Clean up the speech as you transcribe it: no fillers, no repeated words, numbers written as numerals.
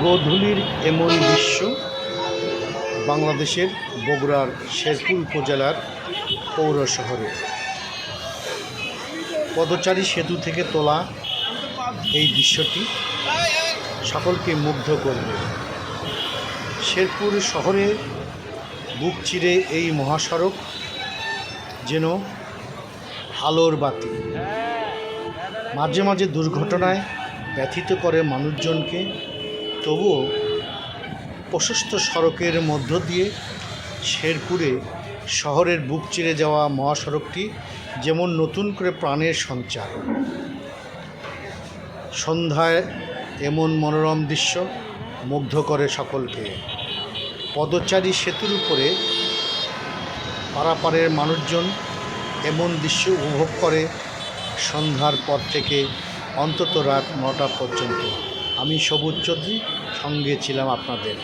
গোধূলির এমন দৃশ্য বাংলাদেশের বগুড়ার শেরপুর উপজেলার পৌর শহরে পদচারী সেতু থেকে তোলা এই দৃশ্যটি সকলকে মুগ্ধ করবে। শেরপুর শহরে বুক চিরে এই মহাসড়ক যেন আলোর বাতি, মাঝে মাঝে দুর্ঘটনায় ব্যথিত করে মানুষজনকে, তবুও প্রশস্ত সড়কের মধ্য দিয়ে শেরপুরে শহরের বুক চিরে যাওয়া মহাসড়কটি যেমন নতুন করে প্রাণের সঞ্চার। সন্ধ্যায় এমন মনোরম দৃশ্য মুগ্ধ করে সকলকে। পদচারী সেতুর উপরে পারাপারের মানুষজন এমন দৃশ্য উপভোগ করে সন্ধ্যার পর থেকে অন্তত রাত 9টা পর্যন্ত। আমি সবুজ চৌধুরী, সঙ্গে ছিলাম আপনাদের।